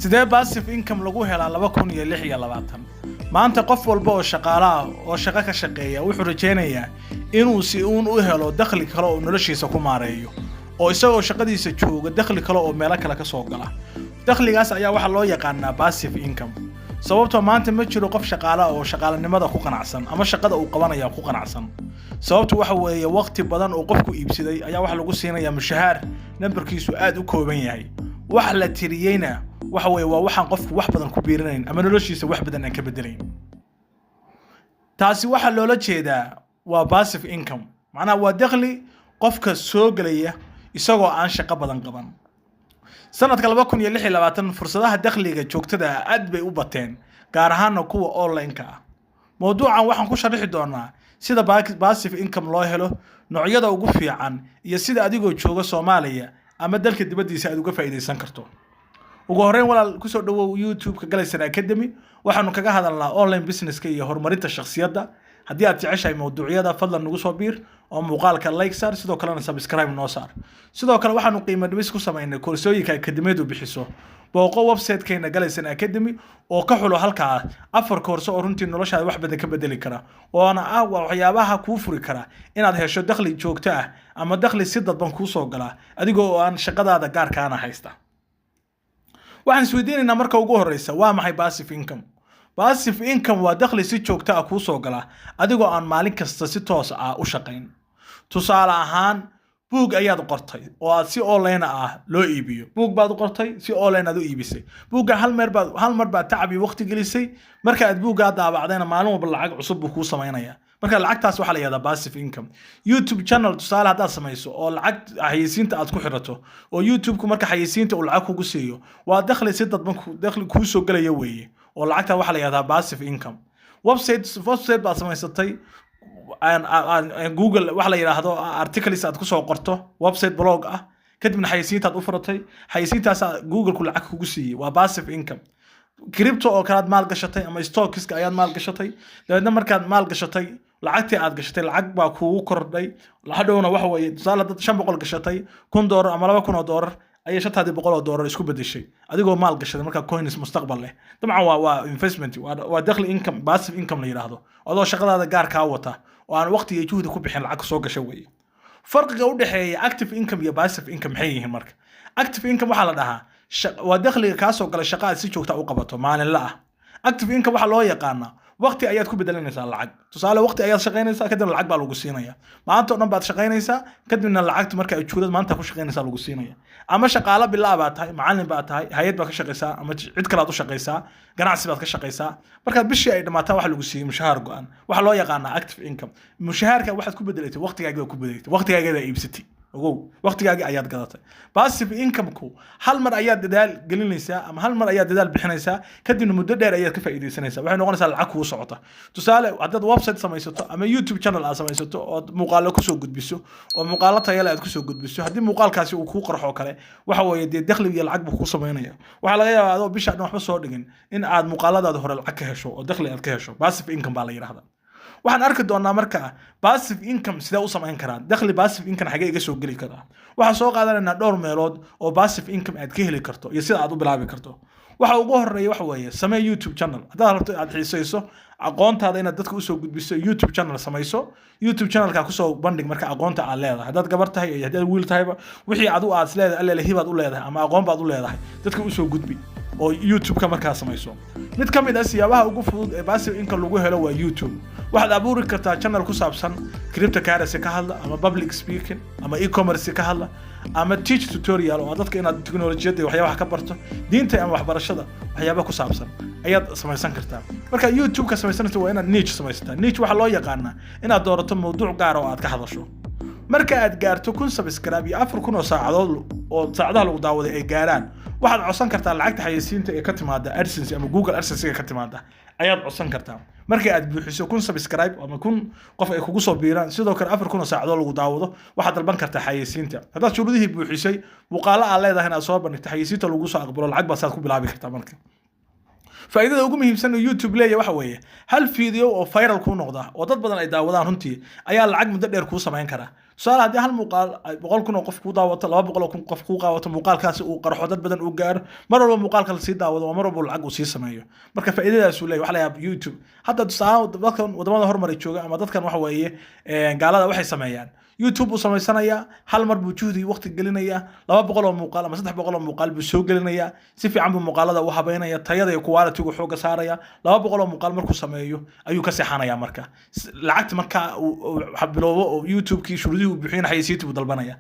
sidee passive income lagu helaa 2026 maanta qof walba oo shaqaale ah oo shaqo ka shaqeeya wuxuu rajaynayaa inuu si uun u helo dakhli kale oo noloshiisa ku maareeyo oo isagoo shaqadiisa jooga dakhli kale oo meel kale ka soo gala dakhligaas ayaa waxa loo yaqaanaa passive income sababtoo maanta ma jiro qof shaqaale ah oo shaqaalanimada ku qanacsan ama shaqada uu qabanaya ku qanacsan sababtu waxa weeye waqti badan oo qofku iibsaday ayaa waxa lagu siinayaa mushaar nambarkiisu aad u kooban yahay wax la tiriyayna waxa weeye waa waxaan qofku wax badan ku biirinayn ama noloshiisa wax badan aan ka bedelayn taasi waxa loola jeedaa waa passive income macnaha waa dakhli qofka soo galaya isagoo aan shaqo badan qaban sanadka 2026 fursadaha dakhliga joogtada aad bay u bateen gaar ahaan kuwa online-ka ah mowduucan waxaan ku sharxi doonaa sida passive income loo helo noocyada ugu fiican iyo sida adigoo jooga Soomaaliya ama dalka dibadiisa aad uga faa'iideysan karto ugu horreyn walaal ku soo dhawow YouTube-ka Galaysan Academy waxaanu kaga hadalnaa online business-ka iyo horumarinta shakhsiyadda haddii aad jeceshahay mowduucyada fadlan nagu soo biir oo muuqaalka like saar sidoo kalena subscribe noo saar sidoo kale waxaanu qiimo dhimis ku sameynay koorsooyinka akademiyadu bixiso booqo website-keena Galaysan Academy oo ka xulo halka 4 koorso oo runtii noloshaada wax badan ka bedeli kara oo ana waxyaabaha kuu furi kara inaad hesho dakhli joogto ah ama dakhli si dadban kuu soo gala adigoo aan shaqadaada gaarka ah haysta waxaan isweydiinaynaa marka ugu horeysa waa maxay passive income passive income waa dakhli si joogto ah kuu soo gala adigoo aan maalin kasta si toos ah u shaqayn tusaale ahaan buug ayaad qortay oo aad si online ah loo iibiyo buug baad qortay si online aad u iibisay buugga hal mar baad tacbi waqti gelisay marka aad buugga daabacdayna maalin walba lacag cusub buu kuu sameynaya marka lacagtaas waxa la yiraahdaa passive income YouTube channel tusaale hadaad samayso oo lacag xayeysiinta aad ku xirato oo YouTube-ku marka xayeysiinta uu lacag kugu siiyo waa dakhli si dadban dakhli kuu soo galaya weeye oo lacagta waxa la yiraahdaa passive income website baad samaysatay Google waxa la yiraahdo articles aad ku soo qorto website blog ah kadibna xayeysiinta aad u furatay xayeysiintaas Google ku lacag kugu siiyay waa passive income crypto oo kala maal gashatay ama stocks ayaad maal gashatay dabeedna markaad maal gashatay lacagtii aad gashatay lacag baa kugu kordhay hadhowna waxa weeye tusaale dad 500 gashatay $1,000 ama $2,000 ayay shataadii $100 isku bedeshay adigoo maal gashaday marka coins mustaqbal leh dabcan waa investment waa dakhli income passive income la yiraahdo adoo shaqadaada gaar ka wata oo aan waqti iyo juhdi ku bixin lacag soo gashay weeye farqiga u dhaxeeya active income iyo passive income maxay yihiin marka active income waxa la dhahaa waa dakhliga ka soo gala shaqada si joogto u qabato maalinle ah active income waxa loo yaqaanaa waqti ayaad ku bedelanaysaa lacag tusaale waqti ayaad shaqaynaysaa kadibna lacag baa lagu siinaya maanta oo dhan baad shaqaynaysaa kadibna lacagta marka ay juulad maanta ku shaqaynaysaa lagu siinaya ama shaqaale bilaa baad tahay macallin baad tahay hay'ad baad ka shaqaysaa ama cid kale aad u shaqaysaa ganacsi baad ka shaqaysaa marka bishii ay dhamaataa waxa lagu siiyay mushaar go'an waxa loo yaqaanaa active income mushaharka waxaad ku bedelatay waqtigaaga ku bedelatay waqtigaaga iibsatay ogow waqtigaaga ayaad gadatay passive income-ku hal mar ayaad dadaal gelinaysaa ama hal mar ayaad dadaal bixinaysaa kadibna muddo dheer ayaad ka faa'iideysanaysaa waxay noqonaysaa lacag kuu socota tusaale haddaad website samaysato ama YouTube channel aad samaysato oo muuqaalo ku soo gudbiso oo muuqaalo tayo leh aad ku soo gudbiso haddii muuqaalkaasi uu kuu qarxo kale waxa weeye dee dakhli iyo lacag buu kuu sameynaya waxa laga yaabaa adoo bisha dhan waxba soo dhigin in aad muuqaaladaada hore lacag ka hesho oo dakhli aad ka hesho passive income baa la yiraahdaa waxaan arki doonaa marka passive income sida u sameyn karaan dakhli passive income xagee iga soo gali karaa waxa soo qaadanaynaa dhowr meelood oo passive income aad ka heli karto iyo sida aad u bilaabi karto waxa ugu horeeya waxa weeye samee YouTube channel hadaad rabto aad xiisayso aqoontaada inaad dadka u soo gudbiso YouTube channel samayso YouTube channel-ka ku soo bandhig marka aqoonta aad leedahay hadaad gabar tahay iyo hadaad wiil tahayba wixii aad u aad leedahay alle hibaad u leedahay ama aqoon baad u leedahay dadka u soo gudbi oo YouTube-ka markaa samayso mid ka mid ah siyaabaha ugu fudud ee passive income lagu helo waa YouTube waxaad abuuri kartaa channel ku saabsan cryptocurrency ka hadla ama public speaking ama e-commerce ka hadla ama teach tutorial oo dadka inaad teknoolajiyada waxyaabaha ka barto diinta ama waxbarashada waxyaabaha ku saabsan ayaad samaysan kartaa marka YouTube-ka samaysanaysa waa inaad niche samaysataa niche waxa loo yaqaanaa inaad doorato mowduuc gaar oo aad ka hadasho marka aad gaarto 1000 subscribe iyo 4000 oo saacadood oo saacadaha lagu daawaday ay gaaraan waxaad codsan kartaa lacagta xayeysiinta ee ka timaada AdSense ama Google AdSense ee ka timaada ayaad codsan kartaa marka aad buuxiso 1000 subscribe ama 1000 qof ay kugu soo biiraan sidoo kale 4000 oo saacadood lagu daawado waxaad dalban kartaa xayeysiinta hadaad shuruudihii buuxisay muuqaalo aad leedahay inaad soo bandhigto xayeysiinta lagu soo aqbalo lacag baad ku bilaabi kartaa marka faa'iidada ugu muhiimsan ee YouTube leeyahay waxa weeye hal video oo viral ku noqda oo dad badan ay daawadaan runtii ayaa lacag muddo dheer ku sameyn kara tusaale haddii hal muuqaal ay 100,000 oo qof ku daawato 200,000 oo qof ku qaawato muuqaalkaasi uu qarxo dad badan uu gaaro mar walba muuqaalka la sii daawado oo mar walba lacag uu sii sameeyo marka faa'iidadaas uu leeyahay waxa la yaab YouTube hadda tusaale dadkan wadamada hormaray jooga ama dadkan waxa weeye gaalada waxay sameeyaan YouTube uu samaysanaya hal mar buu juhdi waqti gelinaya 200 oo muuqaal ama 300 oo muuqaal buu soo gelinaya si fiican buu muuqaalada u habeynaya tayada iyo quality gu xooga saaraya 200 oo muuqaal markuu sameeyo ayuu ka seexanaya marka lacagta marka uu bilowdo oo YouTube kii shuruudii uu bixin xayisiinta uu dalbanaya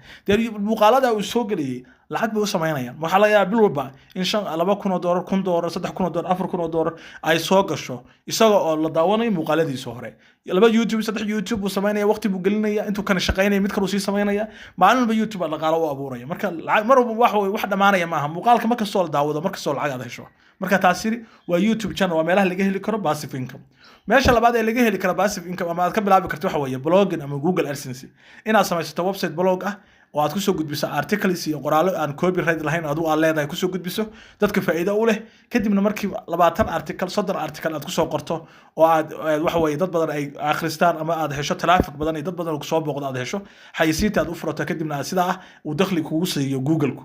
muuqaalada uu soo geliyay lacag bay u sameynayaan waxa laga yaabaa bil walba in $2,000 $1,000 $3,000 $4,000 ay soo gasho isaga oo la daawanayo muuqaaladiisa hore laba YouTube saddex YouTube uu sameynaya waqti buu gelinaya intuu kan shaqeynaya mid kale uu sii sameynaya maalinba YouTube dhaqaale u abuuraya marka mar walba wax dhamaanaya maaha muuqaalka marka soo daawado marka soo lacag aad hesho marka taasiri waa YouTube channel waa meelaha laga heli karo passive income meesha labaad ee laga heli karo passive income ama aad ka bilaabi karto waxa weeye blogging ama Google AdSense inaad samaysato website blog ah oo aad ku soo gudbiso articles iyo qoraallo aan copyright lahayn adigu aad leedahay ku soo gudbiso dadka faa'iido u leh kadibna markii 20 article 30 article aad ku soo qorto oo aad waxa weeye dad badan ay akhristaan ama aad hesho traffic badan iyo dad badan ku soo booqdo aad hesho xayisiinta aad u furato kadibna aad sidaa uu dakhli kugu siiyo Google-ku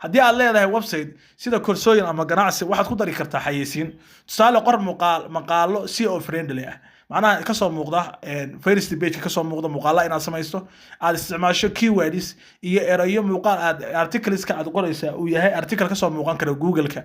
haddii aad leedahay website sida koorsooyin ama ganacsi waxaad ku dari kartaa xayisiin tusaale qor maqaalo SEO friendly ah macnaha ka soo muuqda first page ka soo muuqda muuqaala inaad samaysto aad isticmaasho keywords iyo erayo muuqaal aad articles ka aad qoraysa uu yahay article ka soo muuqan kara Google-ka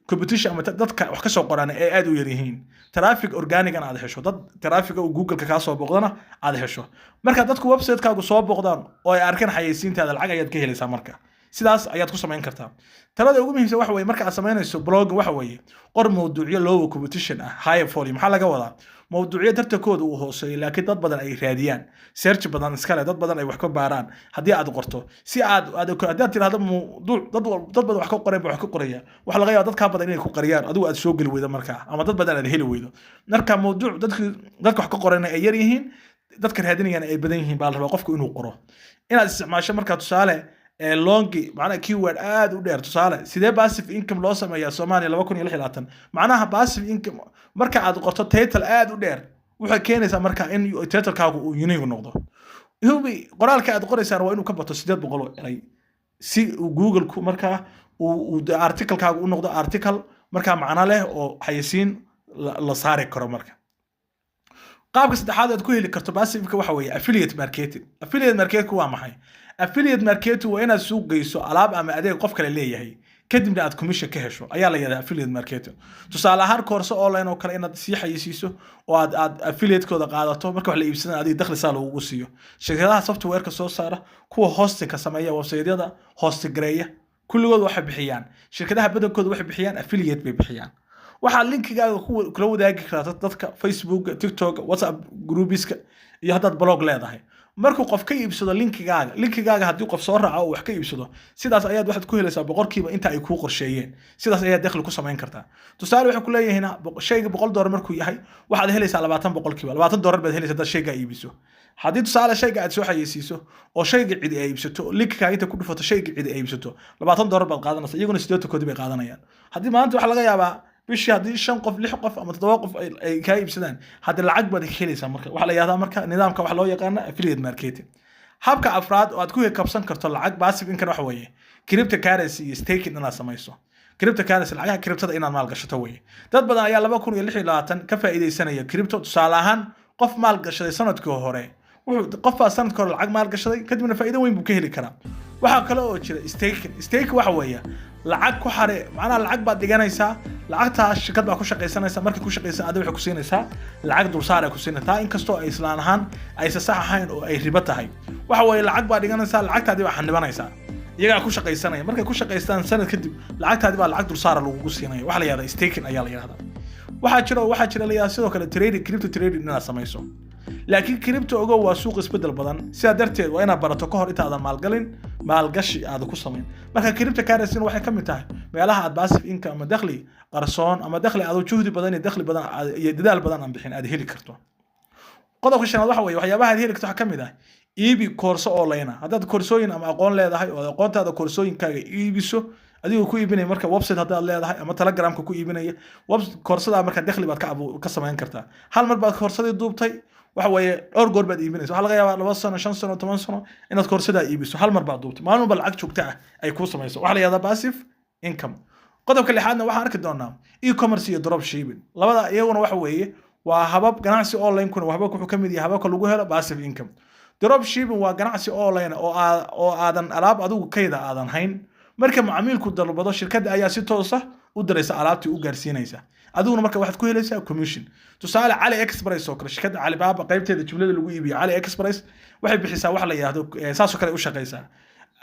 competition ama dadka wax ka soo qoraan ee aad u yar yihiin traffic organic aad hesho dad traffic oo Google-ka ka soo booqdana aad hesho marka dadku website-kaagu soo booqdaan oo ay arkaan xayisiintaada lacag ayaad ka helaysaa marka sidaas ayaad ku samayn kartaa talada ugu muhiimsan waxa weeye marka aad samaynayso blog waxa weeye qor mowduucyo low competition ah high volume maxaa laga wadaa mowduucyo tartankooda uu hooseeyo laakiin dad badan ay raadiyaan search badan iska leh dad badan ay wax ka baaraan haddii aad qorto si aad tiraahdo mowduuc dad badan wax ka qoreen wax ka qoraya waxa laga yaabaa dadka badan inay ku qariyaan adigu aad soo gali weydo marka ama dad badan aad heli weydo marka mowduuc dadka wax ka qoreen ay yar yihiin dadka raadinayaan ay badan yihiin baa la rabaa qofku inuu qoro inaad isticmaasho marka tusaale longi macnaha keyword aad u dheer tusaale sidee passive income loo sameeyaa Soomaaliya 2026 macnaha passive income marka aad qorto title aad u dheer waxa keenaysa marka in title-kaagu uu unique noqdo hubi qoraalka aad qoraysaan waa inuu ka bato 800 eray si Google-ku marka uu article-kaagu u noqdo article marka macna leh oo xayisiin la saari karo marka qaabka saddexaad aad ku heli karto passive income waxa weeye affiliate marketing waa maxay affiliate marketing waa inaad suuq geyso alaab ama adeeg qof kale leeyahay kadibna aad commission ka hesho ayaa la yiraahdaa affiliate marketing tusaale ahaan koorso online oo kale inaad sii xayisiiso oo aad affiliate-kooda qaadato marka wax la iibsadana adiga dakhli saa loogu siiyo shirkadaha software-ka soo saara kuwa hosting-ka sameeya website-yada hosting gareeya kulligood waxay bixiyaan shirkadaha badankooda waxay bixiyaan affiliate bay bixiyaan waxaa linkigaaga kula wadaagi kartaa dadka Facebook TikTok WhatsApp groupiska iyo haddaad blog leedahay markuu qof ka iibsado linkigaaga haddii qof soo raaco oo wax ka iibsado sidaas ayaad waxaad ku helaysaa boqolkiiba inta ay kuu qorsheeyeen sidaas ayaad dakhli ku samayn kartaa tusaale waxay ku leeyihiin shayga $100 markuu yahay waxaad helaysaa 20 boqolkiiba $20 baad helaysaa dad shayga iibiso haddii tusaale shayga aad soo xayeysiiso oo shayga cidi ay iibsato linkigaaga inta ku dhufato shayga cidi ay iibsato $20 baad qaadanaysaa iyaguna 80 koodi bay qaadanayaan haddii maanta waxa laga yaabaa bishii haddii 5 qof 6 qof ama 7 qof ay ka iibsadaan hadda lacag baad helaysaa marka waxa la yiraahdaa marka nidaamka wax loo yaqaan affiliate marketing habka afraad oo aad ku kabsan karto lacag passive income waxa weeye cryptocurrency iyo staking inaad samayso cryptocurrency lacagaha cryptada inaad maal gashato weeye dad badan ayaa 2026 ka faa'iideysanaya crypto tusaale ahaan qof maal gashaday sanadkii hore wuxuu qofka sanadkii hore lacag maal gashaday kadibna faa'iido weyn buu ka heli karaa waxa kale oo jira stake waxa weeye lacag ku xare macnaha lacag baad dhiganaysaa lacagta shirkad baa ku shaqeysanaysa markii ku shaqeysan aad waxay ku siinaysaa lacag dulsaar ay ku siinaysaa inkastoo ay islaan ahaan ay sax ahayn oo ay riba tahay waxa weeye lacag baad dhiganaysaa lacagtaadi baa xanibanaysaa iyaga ku shaqeysanaya markay ku shaqeystaan sanad kadib lacagtaadi baa lacag dulsaar lagu siinaya waxa la yiraahdaa staking ayaa la yiraahdaa waxa jira la yiraahdaa sidoo kale trading crypto trading inaad samayso laakiin crypto ogo waa suuq isbedel badan sida darteed waa inaad barato ka hor inta aadan maalgashi aad ku samayn marka cryptocurrency waxay ka mid tahay meelaha aad passive income ama dakhli qarsoon ama dakhli aad juhdi badan iyo dakhli badan iyo dadaal badan aan bixin aad heli karto qodobka shanaad waxa weeye waxyaabaha aad heli karto waxa ka mid ah iibi koorso online haddaad koorsooyin ama aqoon leedahay oo aqoontaada koorsooyinkaaga iibiso adigoo ku iibinaya marka website haddaad leedahay ama telegramka ku iibinaya koorsada marka dakhli baad ka samayn kartaa hal mar baad koorsadii duubtay waxa weeye dhowr goor baad iibinaysaa waxa laga yaabaa 2 sano 5 sano 10 sano inaad koorsada iibiso hal mar baad duubtay maalin walba lacag joogto ah ay ku samayso waxa la yiraahdaa passive income qodobka lixaadna waxaan arki doonaa e-commerce iyo drop shipping labada iyaguna waxa weeye waa habab ganacsi online kuna habab wuxuu kamid yahay hababka lagu helo passive income drop shipping waa ganacsi online oo aadan alaab adigu kayda aadan hayn marka macaamilku dalbado shirkadda ayaa si toos ah u diraysa alaabtii u gaarsiinaysa adiguna marka waxaad ku helaysaa commission tusaale AliExpress oo kale shirkadda Alibaba qaybteeda jumlada lagu iibiyo AliExpress waxay bixisaa wax la yiraahdo saas oo kale u shaqeysaa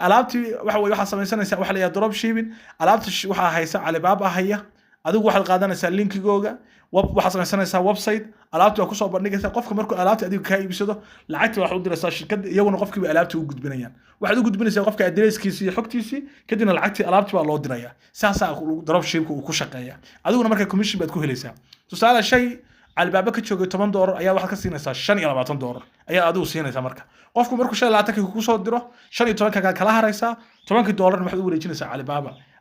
alaabtii waxa way waxa samaysanaysaa wax la yiraahdo drop shipping alaabta waxa haysa Alibaba haya adigu waxaad qaadanaysaa linkigooga waxa samaysanaysaa website alaabta waa ku soo bandhigaysaa qofka markuu alaabta adigu ka iibsado lacagta waxa u diraysaa shirkadda iyaguna qofkii alaabta u gudbinayaan waxaad u gudbinaysaa qofka addresskiisa iyo xogtiisa kadibna lacagtii alaabta baa loo dirayaa saasa drop shipping uu ku shaqeeyaa adiguna marka commission baad ku helaysaa tusaale shay Alibaba ka joogay $10 ayaa waxaad ka siinaysaa $25 ayaa adigu siinaysaa marka qofku markuu shay laatan ku soo diro 15 ka kala haraysaa $10 waxaad u wareejinaysaa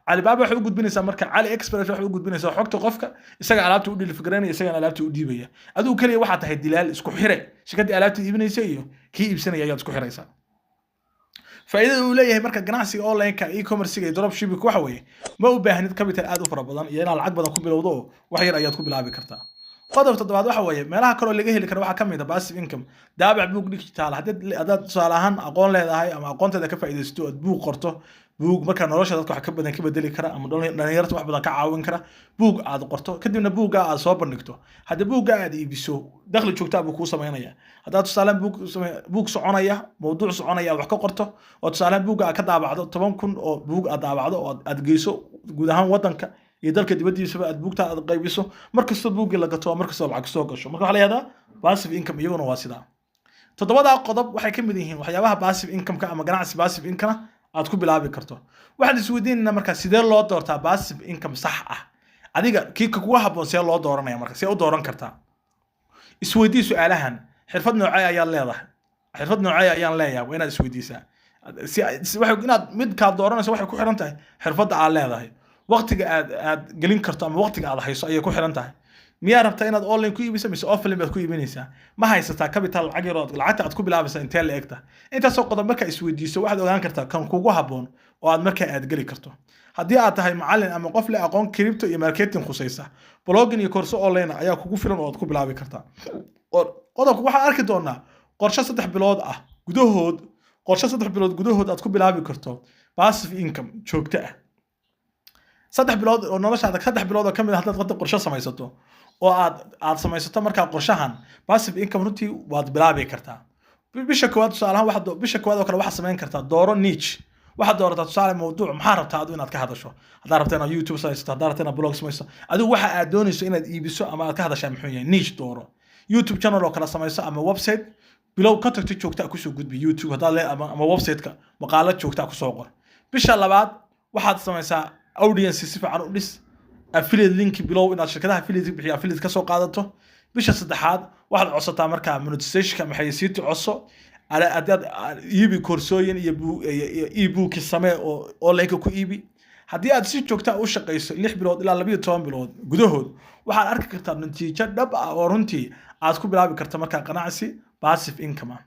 Alibaba waxay u gudbinaysaa marka AliExpress waxay u gudbinaysaa xogta qofka isaga alaabta u deliver gareynaya isaga alaabta u diibaya adigu kaliya waxa tahay dilaal isku xire shirkadda alaabta iibinaysa iyo kii iibsanaya ayaad isku xiraysaa faa'iidada uu leeyahay marka ganacsiga online ka e-commerce iyo drop shipping waxa weeye ma u baahnid capital aad u fara badan iyo inaad lacag badan ku bilowdo wax yar ayaad ku bilaabi kartaa qodob toddobaad waxa weeye meelaha kale oo laga heli karo waxa kamid ah passive income daabac buug digital haddaad tusaale ahaan aqoon leedahay ama aqoonteeda ka faa'iidaysto aad buug qorto buug marka nolosha dadka wax ka badan ka bedeli kara ama dhalinyarada wax badan ka caawin kara buug aad qorto kadibna buugga aad soo bandhigto hadda buugga aad iibiso dakhli joogto ah buu ku sameynaya haddaad tusaale buug soconaya mowduuc soconaya wax ka qorto oo tusaale buugga aad ka daabacdo 10,000 oo buug aad daabacdo oo aad geyso guud ahaan wadanka iyo dalka dibadiisa aad buugta aad qaybiso markasta buugga la gato markasta lacag soo gasho marka waxa la yiraahdaa passive income iyaguna waa sidaa toddobada qodob waxay ka mid yihiin waxyaabaha passive income ka ama ganacsi passive income aad ku bilaabi karto waxaan isweydiinayna marka sidee loo doortaa passive income sax ah adiga kii kugu haboon see loo dooranaya marka see u dooran kartaa isweydii su'aalahan xirfad noocay ayaan leeyahay waa inaad isweydiisaa si waxay inaad mid ka dooranayso waxay ku xiran tahay xirfadda aad leedahay waqtiga aad gelin karto ama waqtiga aad hayso ayay ku xiran tahay miyaa rabtaa inaad online ku iibiso mise offline baad ku iibinaysaa ma haysataa capital lacag yar oo lacagta aad ku bilaabaysaa intee la egta intaasoo qodob marka isweydiiso waxaad ogaan kartaa kan kugu haboon oo aad markaa aad geli karto haddii aad tahay macallin ama qof leh aqoon crypto iyo marketing khusaysa blogging iyo koorso online ayaa kugu filan oo aad ku bilaabi kartaa qodobka waxaan arki doonaa qorshe 3 bilood gudahood aad ku bilaabi karto passive income joogto ah 3 bilood oo noloshaada 3 bilood oo kamid ah haddaad qorshe samaysato oo aad samaysato marka qorshahan passive income runtii waad bilaabi kartaa bisha koowaad tusaalahan oo kale waxaad samayn kartaa dooro niche waxaad doorataa tusaale mowduuc maxaa rabtaa adigu inaad ka hadasho haddaad rabtaa inaad YouTube samaysato haddaad rabtaa inaad blog samaysato adigu waxa aad doonayso inaad iibiso ama aad ka hadashaa muxuu yahay niche dooro YouTube channel oo kale samayso ama website bilow ka tagto joogta ku soo gudbi YouTube haddaad leedahay ama website-ka maqaalad joogta ku soo qor bisha labaad waxaad samaysaa audience si fiican u dhis affiliate link below inaad shirkadaha affiliate bixiya affiliate ka soo qaadato bisha saddexaad waxaad codsataa markaa monetization ka maxay siiti codso aad iibi koorsooyin iyo e-book samee oo online ku iibi haddii aad si joogta u shaqeyso 6 bilood ilaa 12 bilood gudahood waxaad arki kartaa natiijo dhab ah oo runtii aad ku bilaabi karto markaa ganacsi passive income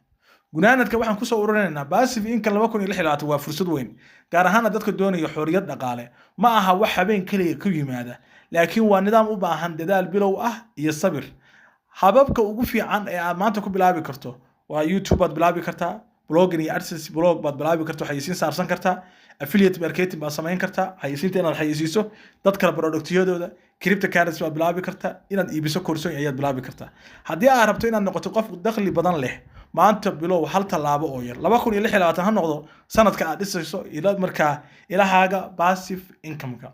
gunaanadka waxaan ku soo ururinaynaa passive income 2026 waa fursad weyn gaar ahaan dadka doonaya xorriyad dhaqaale ma aha wax habeen kaliya ku yimaada laakiin waa nidaam u baahan dadaal bilow ah iyo sabir hababka ugu fiican ee aad maanta ku bilaabi karto waa YouTube baad bilaabi kartaa blogging iyo AdSense blog baad bilaabi karto xayeysiin saarsan kartaa affiliate marketing baad samayn kartaa xayeysiinta inaad xayeysiiso dad kale productyadooda cryptocurrency baad bilaabi kartaa inaad iibiso koorsooyin ayaad bilaabi kartaa haddii aad rabto inaad noqoto qof dakhli badan leh maanta bilow hal talaabo oo yar 2026 ha noqdo sanadka aad dhisayso ila markaa ilahaaga passive income-ka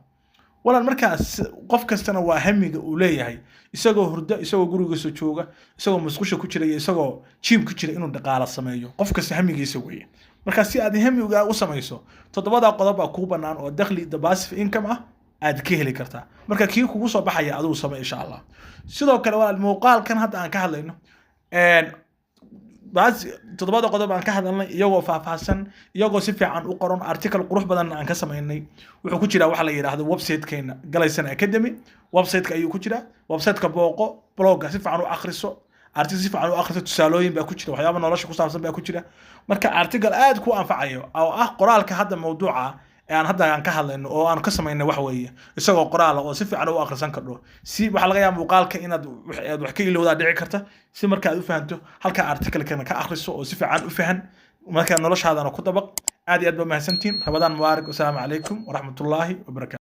walan markaas qof kastana waa hamiga uu leeyahay isagoo hurdo isagoo gurigiisa jooga isagoo masqusha ku jira isagoo gym ku jira inuu dhaqaale sameeyo qof kasta hamigiisa weeye marka si aad hamiga u samayso toddobada qodob baa ku banaan oo dakhli passive income ah aad ka heli kartaa marka kii kugu soo baxaya adigu samee insha Allah sidoo kale waa muuqaalkan hadda aan ka hadlayno bas toddobada qodob aan ka hadalnay iyagoo faahfaahsan iyagoo si fiican u qoran article qurux badan aan ka sameynay wuxuu ku jira waxa la yiraahdo website-keena Galaysan Academy website-ka ayuu ku jira website-ka booqo blogga si fiican u akhriso article si fiican u akhriso tusaalooyin baa ku jira waxyaabo nolosha ku saabsan baa ku jira marka article aad ku anfacayo oo ah qoraalka hadda mawduuca aan hadda aan ka hadlayno oo aan ka samaynay wax weeye isagoo qoraal oo si fiican u akhrisan karto si waxa laga yaabaa muuqaalka inaad wax ka ilowdaa dhici karta si marka aad u fahanto halka article-kana ka akhriso oo si fiican u fahan marka noloshaadana ku dabaq aad iyo aad ba mahadsantiin rabadaan mubaarak wassalaamu calaykum waraxmatullaahi wabarakaatu